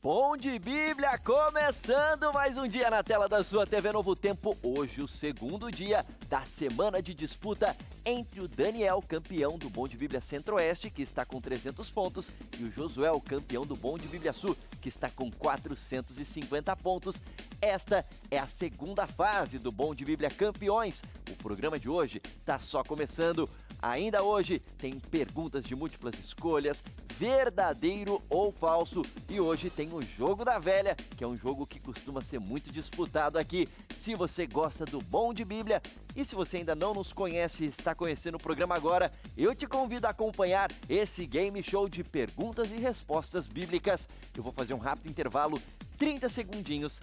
Bom de Bíblia, começando mais um dia na tela da sua TV Novo Tempo. Hoje o segundo dia da semana de disputa entre o Daniel, campeão do Bom de Bíblia Centro-Oeste, que está com 300 pontos, e o Josué, o campeão do Bom de Bíblia Sul, que está com 450 pontos. Esta é a segunda fase do Bom de Bíblia Campeões. O programa de hoje está só começando. Ainda hoje tem perguntas de múltiplas escolhas, verdadeiro ou falso, e hoje tem o Jogo da Velha, que é um jogo que costuma ser muito disputado aqui. Se você gosta do Bom de Bíblia e se você ainda não nos conhece e está conhecendo o programa agora, eu te convido a acompanhar esse game show de perguntas e respostas bíblicas. Eu vou fazer um rápido intervalo, 30 segundinhos,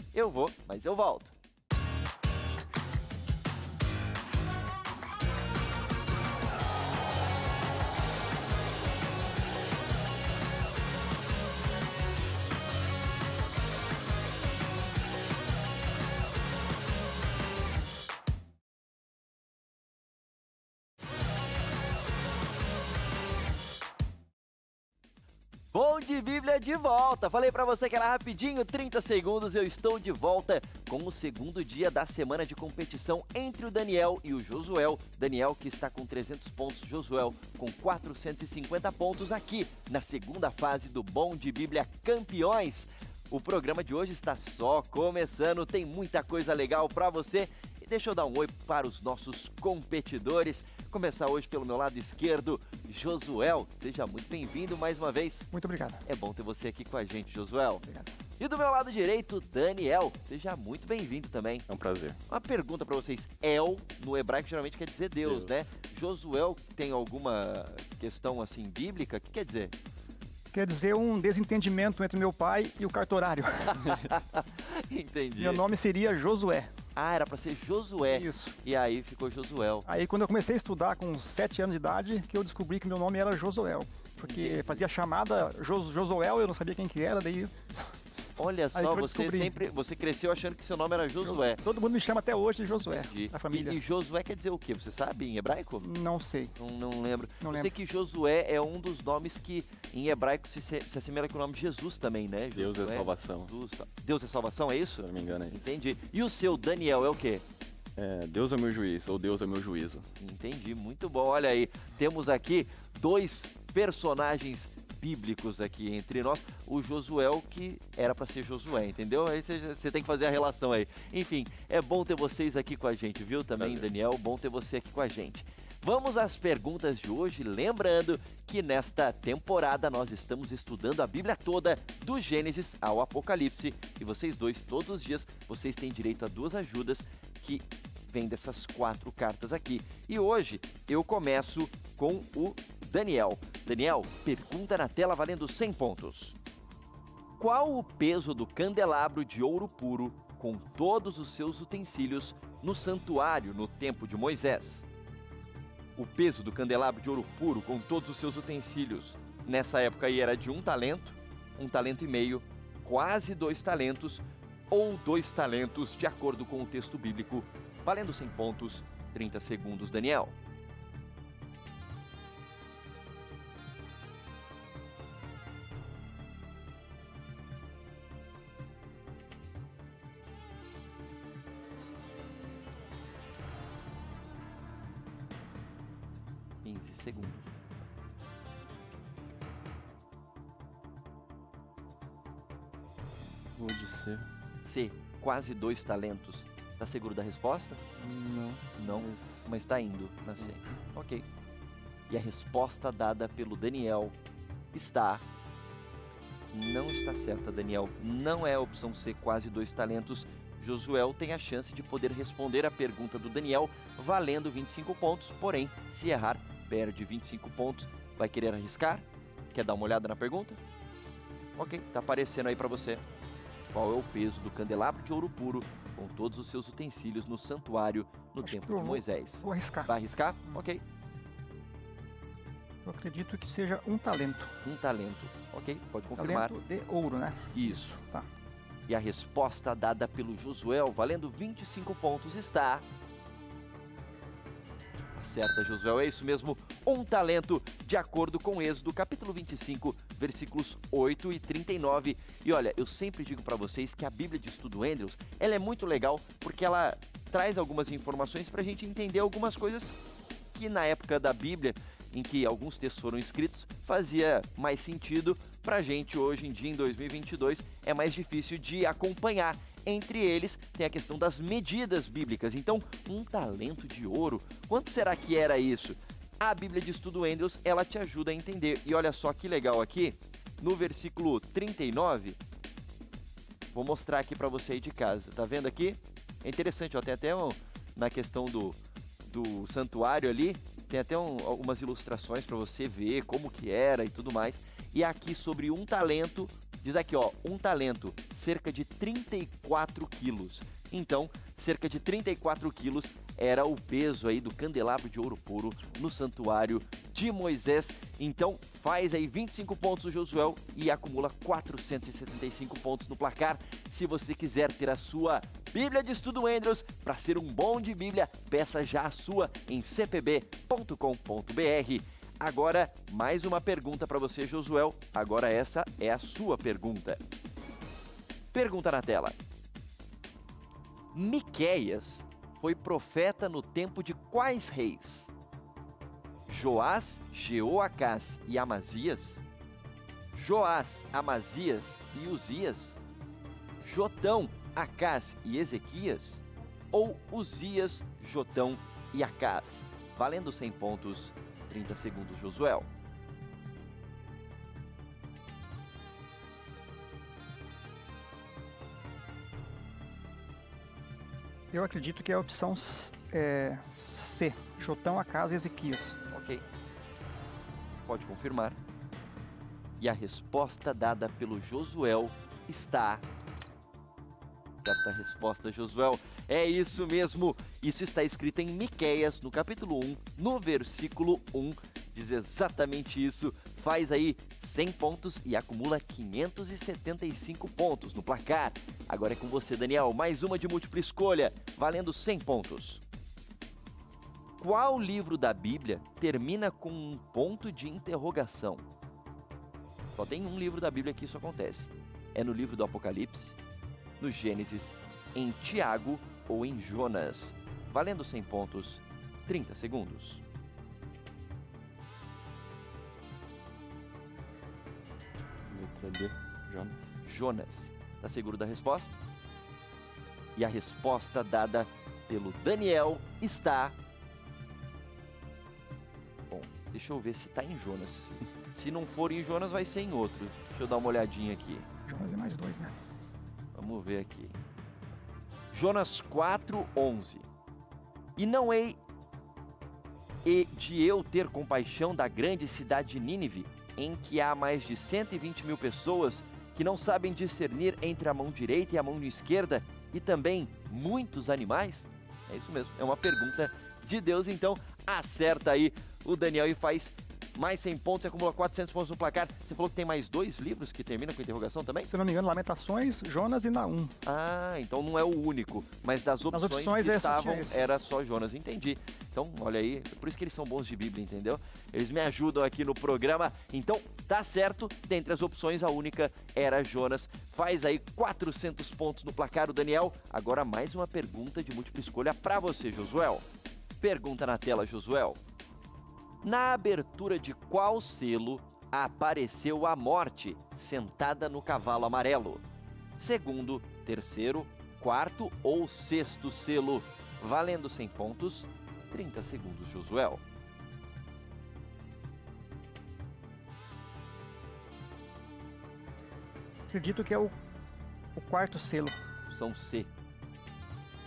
mas eu volto. Bom de Bíblia de volta! Falei pra você que era rapidinho, 30 segundos, eu estou de volta com o segundo dia da semana de competição entre o Daniel e o Josué. Daniel que está com 300 pontos, Josué com 450 pontos aqui na segunda fase do Bom de Bíblia Campeões. O programa de hoje está só começando, tem muita coisa legal pra você. E deixa eu dar um oi para os nossos competidores. Começar hoje pelo meu lado esquerdo, Josué. Seja muito bem-vindo mais uma vez. Muito obrigado. É bom ter você aqui com a gente, Josué. Obrigado. E do meu lado direito, Daniel. Seja muito bem-vindo também. É um prazer. Uma pergunta para vocês. El, no hebraico, geralmente quer dizer Deus, né? Josué tem alguma questão assim bíblica? O que quer dizer? Quer dizer um desentendimento entre meu pai e o cartorário. Entendi. Meu nome seria Josué. Ah, era pra ser Josué. Isso. E aí ficou Josué. Aí quando eu comecei a estudar com 7 anos de idade, que eu descobri que meu nome era Josué. Porque fazia chamada Josué, eu não sabia quem que era, daí... Olha só, você cresceu achando que seu nome era Josué. Todo mundo me chama até hoje de Josué, Entendi. a família. E Josué quer dizer o quê? Você sabe em hebraico? Não sei. Não lembro. Não Eu lembro. sei que Josué é um dos nomes que em hebraico se assemelha com o nome de Jesus também, né? Deus Josué, é salvação. Deus é salvação, é isso? Se eu não me engano é isso. Entendi. E o seu Daniel é o quê? Deus é meu juiz, ou Deus é meu juízo. Entendi, muito bom. Olha aí, temos aqui dois personagens bíblicos aqui entre nós. O Josué, que era para ser Josué, entendeu? Aí você tem que fazer a relação aí. Enfim, é bom ter vocês aqui com a gente, viu? Também, Daniel, bom ter você aqui com a gente. Vamos às perguntas de hoje, lembrando que nesta temporada nós estamos estudando a Bíblia toda, do Gênesis ao Apocalipse, e vocês dois, todos os dias, vocês têm direito a 2 ajudas que vêm dessas 4 cartas aqui. E hoje eu começo com o Daniel. Daniel, pergunta na tela valendo 100 pontos. Qual o peso do candelabro de ouro puro com todos os seus utensílios no santuário no tempo de Moisés? O peso do candelabro de ouro puro com todos os seus utensílios nessa época aí era de 1 talento, 1 talento e meio, quase 2 talentos ou 2 talentos, de acordo com o texto bíblico. Valendo 100 pontos, 30 segundos, Daniel. Segundos. Vou de C. C, quase 2 talentos. Tá seguro da resposta? Não, mas tá indo na C. Ok. E a resposta dada pelo Daniel não está certa, Daniel. Não é a opção C, quase 2 talentos. Josué tem a chance de poder responder a pergunta do Daniel valendo 25 pontos, porém, se errar, perde 25 pontos. Vai querer arriscar? Quer dar uma olhada na pergunta? Ok, tá aparecendo aí pra você. Qual é o peso do candelabro de ouro puro com todos os seus utensílios no santuário no tempo de Moisés? Vou arriscar. Vai arriscar? Ok. Eu acredito que seja 1 talento. 1 talento. Ok, pode confirmar. Talento de ouro, né? Isso. Tá. E a resposta dada pelo Josué, valendo 25 pontos, está... Acerta, Josué, é isso mesmo, 1 talento, de acordo com Êxodo, capítulo 25, versículos 8 e 39. E olha, eu sempre digo para vocês que a Bíblia de Estudo Andrews, ela é muito legal porque ela traz algumas informações para a gente entender algumas coisas que na época da Bíblia, em que alguns textos foram escritos, fazia mais sentido para a gente hoje em dia, em 2022, é mais difícil de acompanhar. Entre eles, tem a questão das medidas bíblicas. Então, um talento de ouro, quanto será que era isso? A Bíblia de Estudo Andrews, ela te ajuda a entender. E olha só que legal aqui, no versículo 39, vou mostrar aqui para você aí de casa. Tá vendo aqui? É interessante, ó, tem até na questão do santuário ali, tem até algumas ilustrações para você ver como que era e tudo mais. E aqui sobre um talento, diz aqui, ó, um talento, cerca de 34 quilos. Então, cerca de 34 quilos era o peso aí do candelabro de ouro puro no santuário de Moisés. Então, faz aí 25 pontos o Josué e acumula 475 pontos no placar. Se você quiser ter a sua Bíblia de Estudo Andrews para ser um bom de Bíblia, peça já a sua em cpb.com.br. Agora, mais uma pergunta para você, Josué. Agora essa é a sua pergunta. Pergunta na tela. Miqueias foi profeta no tempo de quais reis? Joás, Jeoacás e Amazias? Joás, Amazias e Uzias? Jotão, Acás e Ezequias? Ou Uzias, Jotão e Acás? Valendo 100 pontos, 30 segundos, Josué. Eu acredito que é a opção C, Jotão, Acás e Ezequias. Ok. Pode confirmar. E a resposta dada pelo Josué está... Certa resposta, Josué. É isso mesmo. Isso está escrito em Miqueias, no capítulo 1, no versículo 1. Diz exatamente isso. Faz aí 100 pontos e acumula 575 pontos no placar. Agora é com você, Daniel. Mais uma de múltipla escolha, valendo 100 pontos. Qual livro da Bíblia termina com um ponto de interrogação? Só tem um livro da Bíblia que isso acontece. É no livro do Apocalipse, no Gênesis, em Tiago ou em Jonas. Valendo 100 pontos, 30 segundos. Letra D, Jonas. Jonas. Tá seguro da resposta? E a resposta dada pelo Daniel está... Bom, deixa eu ver se tá em Jonas. Se não for em Jonas, vai ser em outro. Deixa eu dar uma olhadinha aqui. Jonas é mais 2, né? Vamos ver aqui. Jonas 4:11. E não hei de eu ter compaixão da grande cidade de Nínive, em que há mais de 120 mil pessoas que não sabem discernir entre a mão direita e a mão esquerda, e também muitos animais? É isso mesmo, é uma pergunta de Deus. Então acerta aí o Daniel e faz mais 100 pontos e acumula 400 pontos no placar. Você falou que tem mais 2 livros que terminam com interrogação também? Se eu não me engano, Lamentações, Jonas e Naum. Ah, então não é o único, mas das opções que estavam, era só Jonas, entendi. Então, olha aí, por isso que eles são bons de Bíblia, entendeu? Eles me ajudam aqui no programa, então tá certo, dentre as opções a única era Jonas. Faz aí 400 pontos no placar o Daniel. Agora mais uma pergunta de múltipla escolha para você, Josué. Pergunta na tela, Josué. Na abertura de qual selo apareceu a morte sentada no cavalo amarelo? Segundo, terceiro, quarto ou sexto selo? Valendo 100 pontos, 30 segundos, Josué. Acredito que é o quarto selo. Opção C.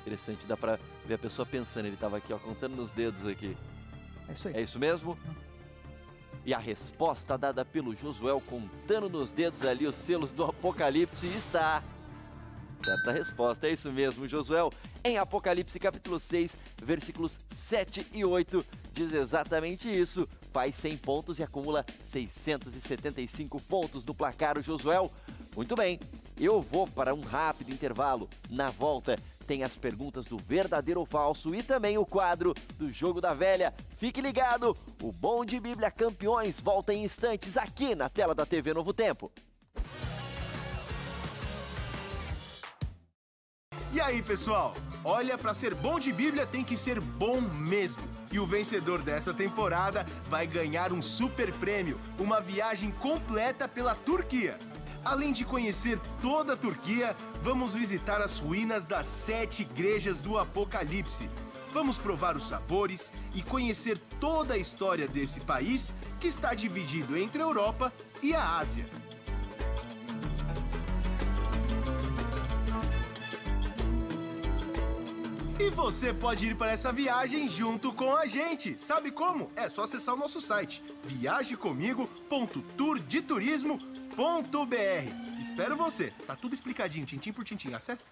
Interessante, dá pra ver a pessoa pensando. Ele tava aqui, ó, contando nos dedos aqui. É isso aí. É isso mesmo? E a resposta dada pelo Josué, contando nos dedos ali os selos do Apocalipse, está... Certa resposta, é isso mesmo, Josué. Em Apocalipse capítulo 6, versículos 7 e 8, diz exatamente isso. Faz 100 pontos e acumula 675 pontos no placar, o Josué. Muito bem, eu vou para um rápido intervalo. Na volta, tem as perguntas do verdadeiro ou falso e também o quadro do Jogo da Velha. Fique ligado, o Bom de Bíblia Campeões volta em instantes aqui na tela da TV Novo Tempo. E aí, pessoal? Olha, para ser bom de Bíblia tem que ser bom mesmo. E o vencedor dessa temporada vai ganhar um super prêmio, uma viagem completa pela Turquia. Além de conhecer toda a Turquia, vamos visitar as ruínas das 7 igrejas do Apocalipse. Vamos provar os sabores e conhecer toda a história desse país que está dividido entre a Europa e a Ásia. E você pode ir para essa viagem junto com a gente. Sabe como? É só acessar o nosso site viagecomigo.tourditurismo.br. Espero você. Tá tudo explicadinho, tintim por tintim. Acesse.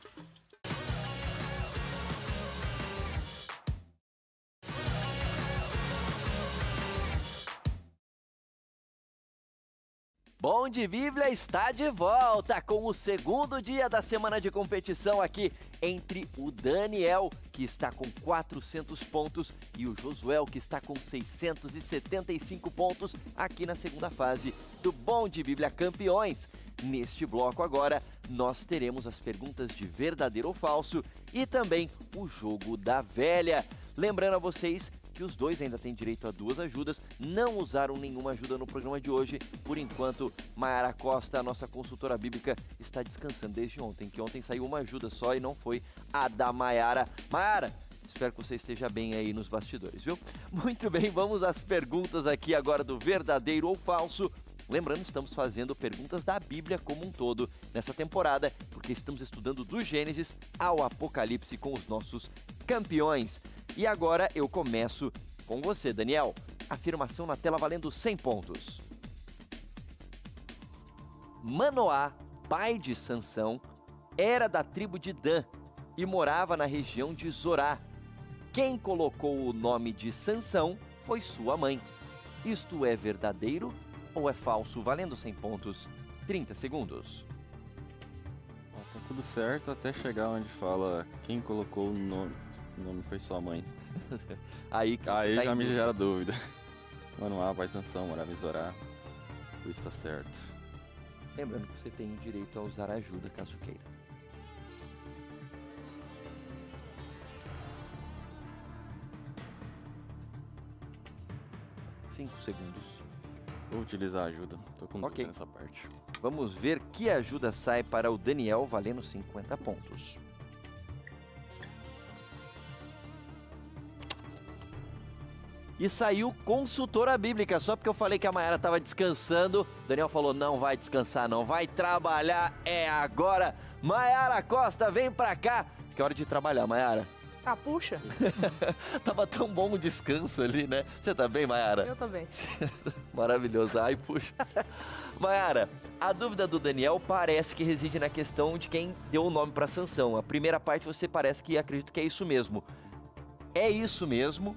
Bom de Bíblia está de volta com o segundo dia da semana de competição aqui entre o Daniel, que está com 400 pontos, e o Josuel, que está com 675 pontos aqui na segunda fase do Bom de Bíblia Campeões. Neste bloco agora, nós teremos as perguntas de verdadeiro ou falso e também o jogo da velha. Lembrando a vocês que os dois ainda têm direito a 2 ajudas, não usaram nenhuma ajuda no programa de hoje. Por enquanto, Mayara Costa, a nossa consultora bíblica, está descansando desde ontem, que ontem saiu uma ajuda só e não foi a da Mayara. Mayara, espero que você esteja bem aí nos bastidores, viu? Muito bem, vamos às perguntas aqui agora do verdadeiro ou falso. Lembrando, estamos fazendo perguntas da Bíblia como um todo nessa temporada, porque estamos estudando do Gênesis ao Apocalipse com os nossos campeões. E agora eu começo com você, Daniel. Afirmação na tela valendo 100 pontos. Manoá, pai de Sansão, era da tribo de Dan e morava na região de Zorá. Quem colocou o nome de Sansão foi sua mãe. Isto é verdadeiro ou é falso? Valendo 100 pontos. 30 segundos. Tá tudo certo até chegar onde fala quem colocou o nome. O nome foi sua mãe. Aí já me gera dúvida. Manoá, pai de Sansão, morava em Zorá. Isso tá certo. Lembrando que você tem o direito a usar ajuda caso queira. Cinco segundos. Vou utilizar a ajuda. Tô com dúvida Ok. nessa parte. Vamos ver que ajuda sai para o Daniel valendo 50 pontos. E saiu consultora bíblica, só porque eu falei que a Mayara estava descansando. O Daniel falou, não vai descansar não, vai trabalhar, é agora. Mayara Costa, vem pra cá. Que hora de trabalhar, Mayara? Ah, puxa. Tava tão bom o descanso ali, né? Você tá bem, Mayara? Eu também. Maravilhoso, ai puxa. Mayara, a dúvida do Daniel parece que reside na questão de quem deu o nome para Sansão. A primeira parte você parece que acredita que é isso mesmo. É isso mesmo?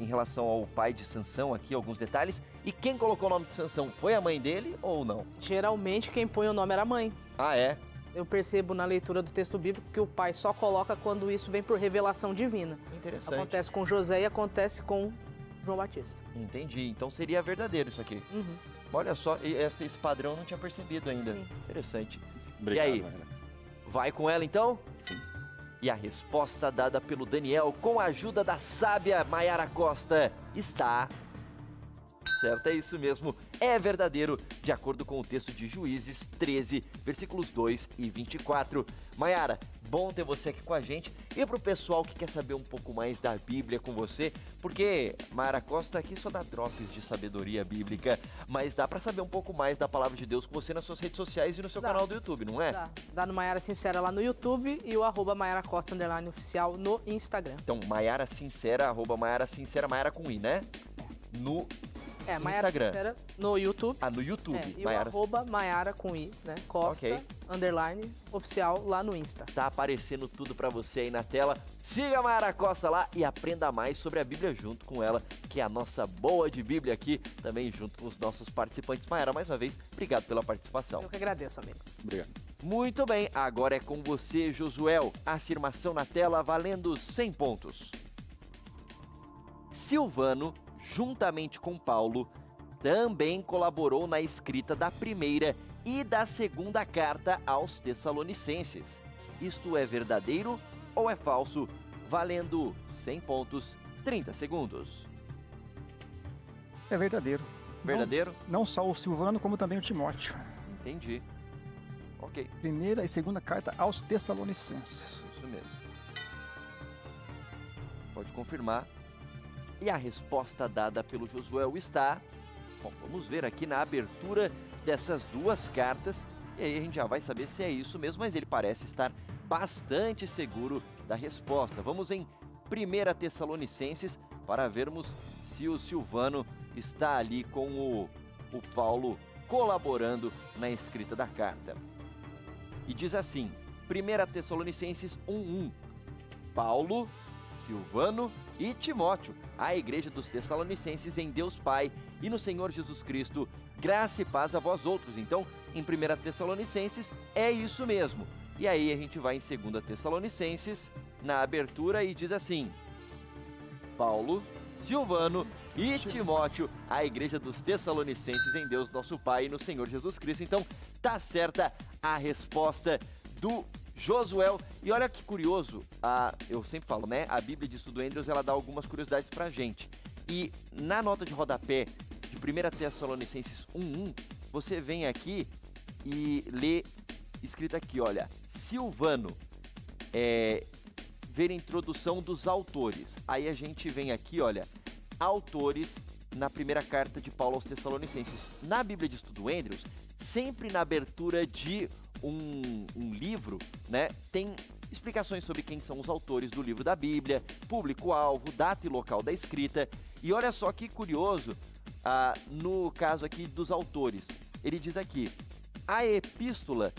Em relação ao pai de Sansão aqui, alguns detalhes. E quem colocou o nome de Sansão? Foi a mãe dele ou não? Geralmente quem põe o nome era a mãe. Ah, é? Eu percebo na leitura do texto bíblico que o pai só coloca quando isso vem por revelação divina. Interessante. Acontece com José e acontece com João Batista. Entendi. Então seria verdadeiro isso aqui. Uhum. Olha só, esse padrão eu não tinha percebido ainda. Sim. Interessante. Obrigado, E aí? Mayara. Vai com ela então? Sim. E a resposta dada pelo Daniel com a ajuda da sábia Mayara Costa está... Certo, é isso mesmo, é verdadeiro, de acordo com o texto de Juízes 13, versículos 2 e 24. Mayara, bom ter você aqui com a gente. E pro pessoal que quer saber um pouco mais da Bíblia com você, porque Mayara Costa aqui só dá drops de sabedoria bíblica, mas dá pra saber um pouco mais da palavra de Deus com você nas suas redes sociais e no seu Dá. canal do YouTube, não é? Dá no Mayara Sincera lá no YouTube e o @Mayara Costa _oficial no Instagram. Então, Mayara Sincera, @Mayara Sincera, Mayara com I, né? No Mayara Instagram. Sincera no YouTube. no YouTube. E Mayara o @Mayara com I, né? Costa, Ok. _oficial lá no Insta. Tá aparecendo tudo pra você aí na tela. Siga a Mayara Costa lá e aprenda mais sobre a Bíblia junto com ela, que é a nossa boa de Bíblia aqui, também junto com os nossos participantes. Mayara, mais uma vez, obrigado pela participação. Eu que agradeço, amigo. Obrigado. Muito bem, agora é com você, Josuel. Afirmação na tela valendo 100 pontos. Silvano, juntamente com Paulo, também colaborou na escrita da primeira e da segunda carta aos Tessalonicenses. Isto é verdadeiro ou é falso? Valendo 100 pontos, 30 segundos. É verdadeiro. Verdadeiro? Não só o Silvano, como também o Timóteo. Entendi. Ok, Primeira e segunda carta aos Tessalonicenses. isso mesmo. Pode confirmar. E a resposta dada pelo Josué está... Bom, vamos ver aqui na abertura dessas duas cartas. E aí a gente já vai saber se é isso mesmo, mas ele parece estar bastante seguro da resposta. Vamos em 1 Tessalonicenses para vermos se o Silvano está ali com o Paulo colaborando na escrita da carta. E diz assim, 1 Tessalonicenses 1:1, Paulo, Silvano e Timóteo, à igreja dos Tessalonicenses em Deus Pai e no Senhor Jesus Cristo, graça e paz a vós outros. Então, em 1 Tessalonicenses é isso mesmo. E aí a gente vai em 2 Tessalonicenses, na abertura, e diz assim, Paulo, Silvano e Timóteo, a igreja dos Tessalonicenses em Deus nosso Pai e no Senhor Jesus Cristo. Então, tá certa a resposta do Josué. E olha que curioso, eu sempre falo, né? A Bíblia de Estudo Andrews, ela dá algumas curiosidades pra gente. E na nota de rodapé de 1 Tessalonicenses 1:1, você vem aqui e lê escrito aqui, olha, Silvano, ver a introdução dos autores. Aí a gente vem aqui, olha, autores na primeira carta de Paulo aos Tessalonicenses. Na Bíblia de Estudo Andrews, sempre na abertura de um livro, né, tem explicações sobre quem são os autores do livro da Bíblia, público-alvo, data e local da escrita. E olha só que curioso, no caso aqui dos autores, ele diz aqui, a epístola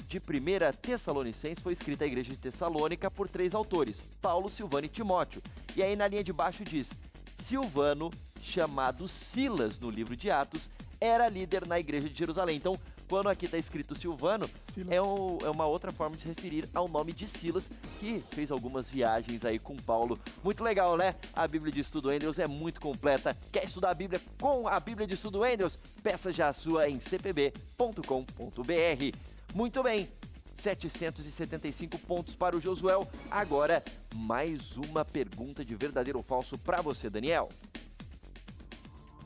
de 1 Tessalonicenses foi escrita à igreja de Tessalônica por 3 autores, Paulo, Silvano e Timóteo. E aí na linha de baixo diz, Silvano, chamado Silas no livro de Atos, era líder na igreja de Jerusalém. Então, quando aqui está escrito Silvano, é uma outra forma de se referir ao nome de Silas, que fez algumas viagens aí com Paulo. Muito legal, né? A Bíblia de Estudo Andrews é muito completa. Quer estudar a Bíblia com a Bíblia de Estudo Andrews? Peça já a sua em cpb.com.br. Muito bem, 775 pontos para o Josué. Agora, mais uma pergunta de verdadeiro ou falso para você, Daniel.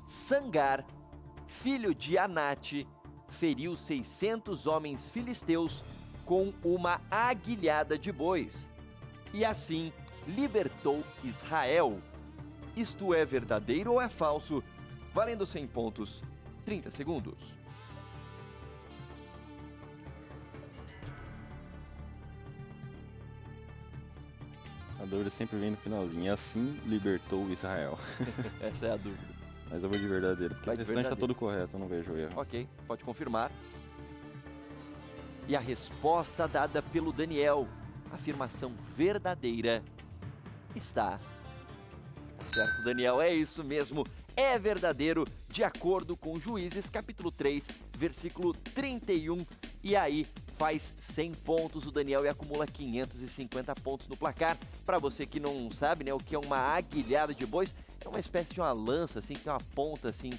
Sangar, filho de Anate, feriu 600 homens filisteus com uma aguilhada de bois, e assim libertou Israel. Isto é verdadeiro ou é falso? Valendo 100 pontos, 30 segundos. A dúvida sempre vem no finalzinho. E assim libertou Israel. Essa é a dúvida. Mas eu vou de verdadeiro, porque Vai o de restante tá verdadeiro. todo correto, eu não vejo erro. Ok, pode confirmar. E a resposta dada pelo Daniel, afirmação verdadeira, está... Tá certo, Daniel, é isso mesmo, é verdadeiro, de acordo com Juízes, capítulo 3, versículo 31. E aí, faz 100 pontos o Daniel e acumula 550 pontos no placar. Para você que não sabe, né, o que é uma aguilhada de bois, é uma espécie de uma lança, assim, que tem uma ponta, assim,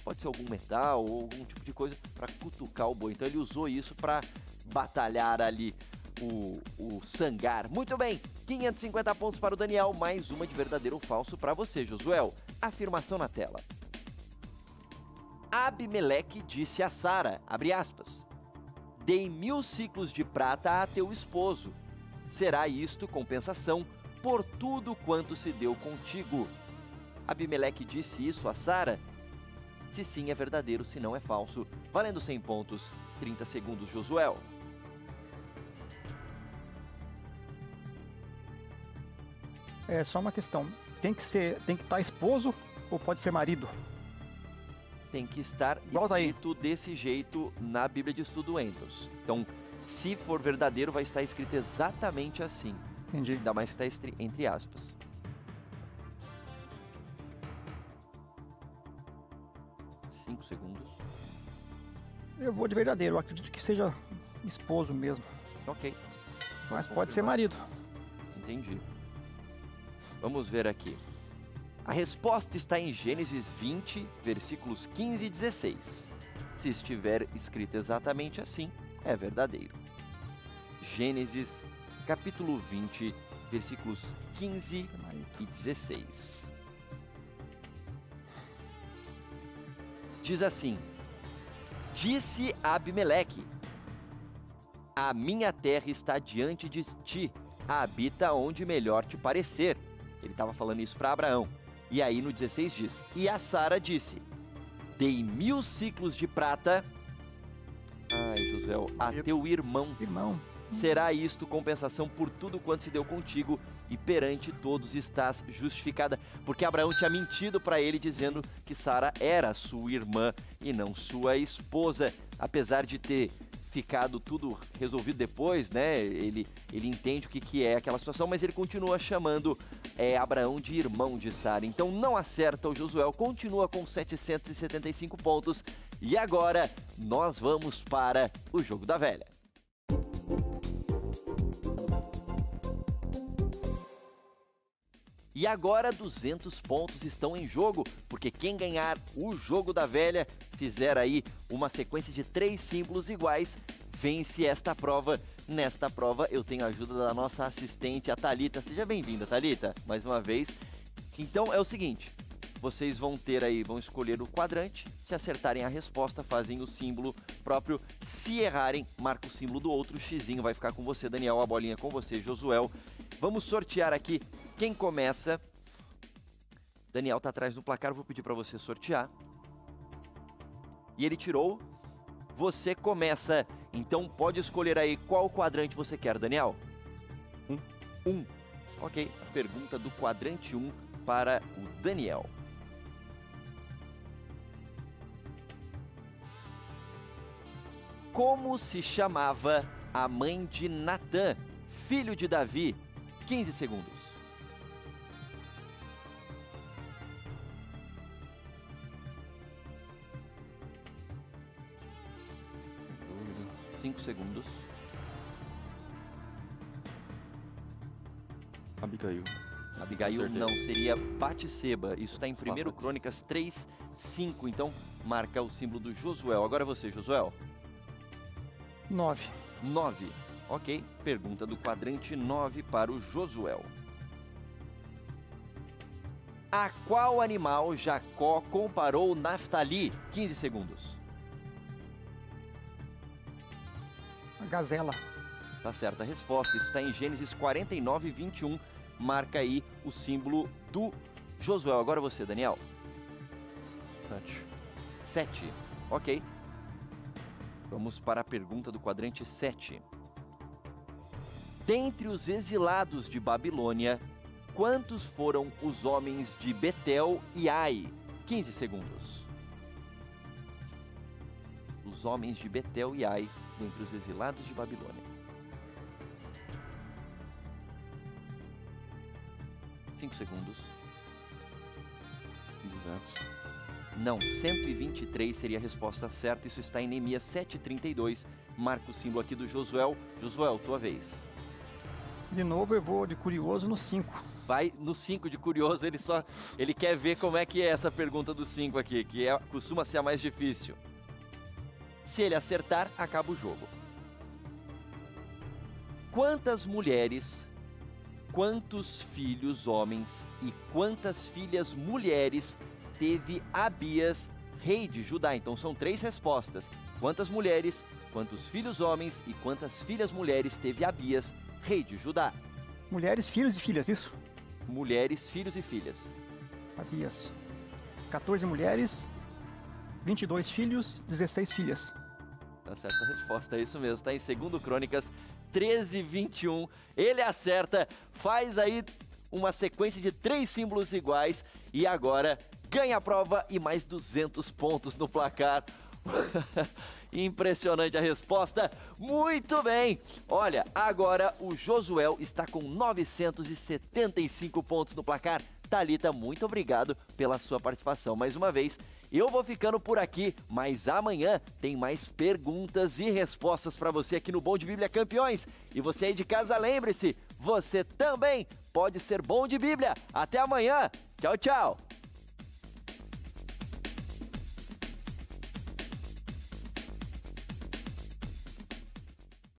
pode ser algum metal ou algum tipo de coisa para cutucar o boi. Então ele usou isso para batalhar ali o sangar. Muito bem, 550 pontos para o Daniel, mais uma de verdadeiro ou falso para você, Josué. Afirmação na tela. Abimeleque disse a Sara, abre aspas, dei 1000 ciclos de prata a teu esposo. Será isto compensação por tudo quanto se deu contigo? Abimeleque disse isso a Sara? Se sim, é verdadeiro, se não é falso. Valendo 100 pontos, 30 segundos, Josué. É só uma questão. Tem que estar esposo ou pode ser marido? Tem que estar Volta aí. escrito desse jeito na Bíblia de Estudo Andrews. Então, se for verdadeiro, vai estar escrito exatamente assim. Entendi. Ainda mais que está entre aspas. Cinco segundos. Eu vou de verdadeiro. Eu acredito que seja esposo mesmo. Ok. Mas pode ser marido. Entendi. Vamos ver aqui. A resposta está em Gênesis 20, versículos 15 e 16. Se estiver escrito exatamente assim, é verdadeiro. Gênesis, capítulo 20, versículos 15 e 16. Diz assim: Disse Abimeleque: A minha terra está diante de ti, habita onde melhor te parecer. Ele estava falando isso para Abraão. E aí no 16 diz: E a Sara disse: Dei 1000 ciclos de prata, Josué, a teu irmão. Será isto compensação por tudo quanto se deu contigo, e perante todos estás justificada. Porque Abraão tinha mentido para ele, dizendo que Sara era sua irmã e não sua esposa. Apesar de ter ficado tudo resolvido depois, né? Ele entende o que é aquela situação, mas ele continua chamando Abraão de irmão de Sara. Então não acerta o Josué, continua com 775 pontos. E agora nós vamos para o Jogo da Velha. E agora 200 pontos estão em jogo, porque quem ganhar o Jogo da Velha, fizer aí uma sequência de 3 símbolos iguais, vence esta prova. Nesta prova eu tenho a ajuda da nossa assistente, a Thalita. Seja bem-vinda, Thalita, mais uma vez. Então é o seguinte, vocês vão escolher o quadrante. Se acertarem a resposta, fazem o símbolo próprio. Se errarem, marca o símbolo do outro. O xizinho vai ficar com você, Daniel, a bolinha com você, Josué. Vamos sortear aqui quem começa. Daniel tá atrás do placar, vou pedir para você sortear. E ele tirou. Você começa. Então pode escolher aí qual quadrante você quer, Daniel. 1. Ok, a pergunta do quadrante 1 para o Daniel. Como se chamava a mãe de Natã, filho de Davi? 15 segundos. Cinco segundos. Abigail. Abigail não, seria Batseba. Isso está em 1 Crônicas 3, 5. Então marca o símbolo do Josué. Agora você, Josué. 9. Ok, pergunta do quadrante 9 para o Josué. A qual animal Jacó comparou Naftali? 15 segundos. A gazela. Tá certa a resposta. Isso está em Gênesis 49, 21. Marca aí o símbolo do Josué. Agora você, Daniel. 7. Ok. Vamos para a pergunta do quadrante 7. Dentre os exilados de Babilônia, quantos foram os homens de Betel e Ai? 15 segundos. Os homens de Betel e Ai, dentre os exilados de Babilônia. 5 segundos. 200. Não, 123 seria a resposta certa. Isso está em Neemias 7:32. Marca o símbolo aqui do Josué. Josué, tua vez. De novo eu vou de curioso no 5. Vai no 5 de curioso, ele quer ver como é que é essa pergunta do 5 aqui, que costuma ser a mais difícil. Se ele acertar, acaba o jogo. Quantas mulheres, quantos filhos homens e quantas filhas mulheres teve Abias, rei de Judá? Então são 3 respostas. Quantas mulheres, quantos filhos homens e quantas filhas mulheres teve Abias, rei de Judá? Mulheres, filhos e filhas, isso? Mulheres, filhos e filhas. Abias. 14 mulheres, 22 filhos, 16 filhas. Tá certa a resposta, é isso mesmo. Está em 2 Crônicas 13:21. Ele acerta, faz aí uma sequência de 3 símbolos iguais e agora ganha a prova e mais 200 pontos no placar. Impressionante a resposta. Muito bem. Olha, agora o Josué está com 975 pontos no placar. Thalita, muito obrigado pela sua participação mais uma vez. Eu vou ficando por aqui, mas amanhã tem mais perguntas e respostas para você aqui no Bom de Bíblia Campeões. E você aí de casa, lembre-se, você também pode ser bom de Bíblia. Até amanhã. Tchau, tchau.